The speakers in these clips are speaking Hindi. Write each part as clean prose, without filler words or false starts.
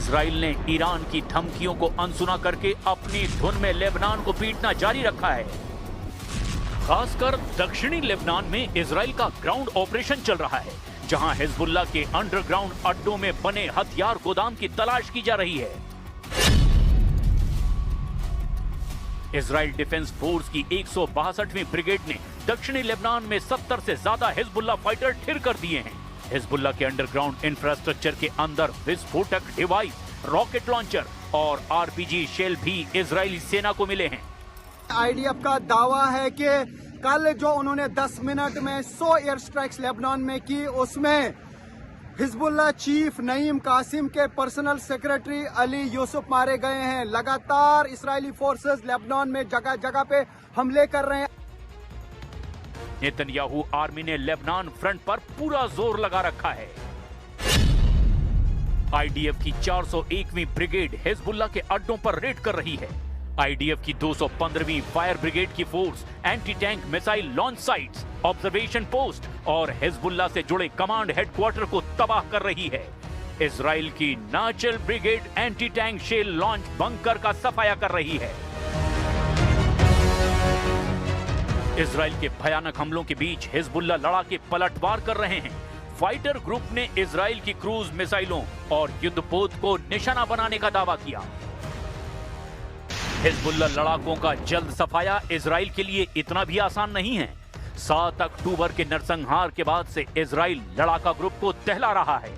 इजराइल ने ईरान की धमकियों को अनसुना करके अपनी धुन में लेबनान को पीटना जारी रखा है। खासकर दक्षिणी लेबनान में इजराइल का ग्राउंड ऑपरेशन चल रहा है, जहां हिजबुल्लाह के अंडरग्राउंड अड्डों में बने हथियार गोदाम की तलाश की जा रही है। इजराइल डिफेंस फोर्स की 162वीं ब्रिगेड ने दक्षिणी लेबनान में 70 से ज्यादा हिजबुल्लाह फाइटर ठिर कर दिए हैं। हिजबुल्लाह के अंडरग्राउंड इंफ्रास्ट्रक्चर के अंदर विस्फोटक डिवाइस, रॉकेट लॉन्चर और आरपीजी शेल भी इजरायली सेना को मिले हैं। आईडीएफ का दावा है कि कल जो उन्होंने 10 मिनट में 100 एयर स्ट्राइक्स लेबनान में की, उसमें हिजबुल्लाह चीफ नईम कासिम के पर्सनल सेक्रेटरी अली यूसुफ मारे गए हैं। लगातार इस्राएली फोर्सेस लेबनान में जगह जगह पे हमले कर रहे हैं। नेतन्याहू आर्मी ने लेबनान फ्रंट पर पूरा जोर लगा रखा है। आईडीएफ की 401वीं ब्रिगेड हिजबुल्लाह के अड्डों पर रेड कर रही है। आईडीएफ की 215वीं फायर ब्रिगेड की force anti tank missile launch sites, observation post और हिजबुल्लाह से जुड़े कमांड हेडक्वार्टर को तबाह कर रही है। इजराइल की Nahal brigade anti tank shell launch bunker का सफाया कर रही है। इजराइल के भयानक हमलों के बीच हिजबुल्लाह लड़ाके पलटवार कर रहे हैं। फाइटर ग्रुप ने इजराइल की क्रूज मिसाइलों और युद्धपोत को निशाना बनाने का दावा किया। हिजबुल्लाह लड़ाकों का जल्द सफाया इजराइल के लिए इतना भी आसान नहीं है। 7 अक्टूबर के नरसंहार के बाद से इजराइल लड़ाका ग्रुप को दहला रहा है।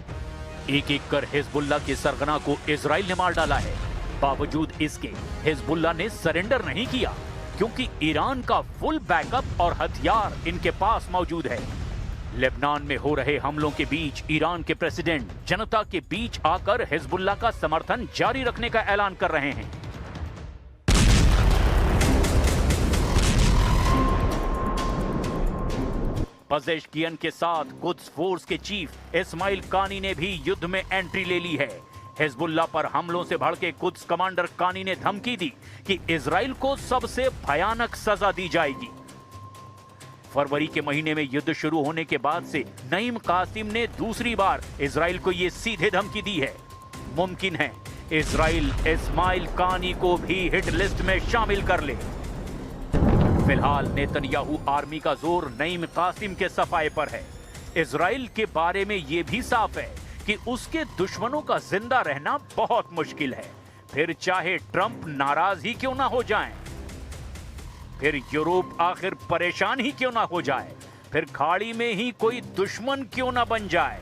एक एक कर हिजबुल्लाह के सरगना को इजराइल ने मार डाला है। बावजूद इसके हिजबुल्लाह ने सरेंडर नहीं किया, क्योंकि ईरान का फुल बैकअप और हथियार इनके पास मौजूद है। लेबनान में हो रहे हमलों के बीच ईरान के प्रेसिडेंट जनता के बीच आकर हिजबुल्लाह का समर्थन जारी रखने का ऐलान कर रहे हैं। पजेश्कियन के साथ कुद्स फोर्स के चीफ इस्माइल कानी ने भी युद्ध में एंट्री ले ली है। हिजबुल्लाह पर हमलों से भड़के कुद्स कमांडर कानी ने धमकी दी कि इजराइल को सबसे भयानक सजा दी जाएगी। फरवरी के महीने में युद्ध शुरू होने के बाद से नईम कासिम ने दूसरी बार इजराइल को यह सीधे धमकी दी है। मुमकिन है इजराइल इस्माइल कानी को भी हिट लिस्ट में शामिल कर ले। फिलहाल नेतन्याहू आर्मी का जोर नईम कासिम के सफाए पर है। इजराइल के बारे में यह भी साफ है कि उसके दुश्मनों का जिंदा रहना बहुत मुश्किल है, फिर चाहे ट्रंप नाराज ही क्यों ना हो जाएं, फिर यूरोप आखिर परेशान ही क्यों ना हो जाए, फिर खाड़ी में ही कोई दुश्मन क्यों ना बन जाए।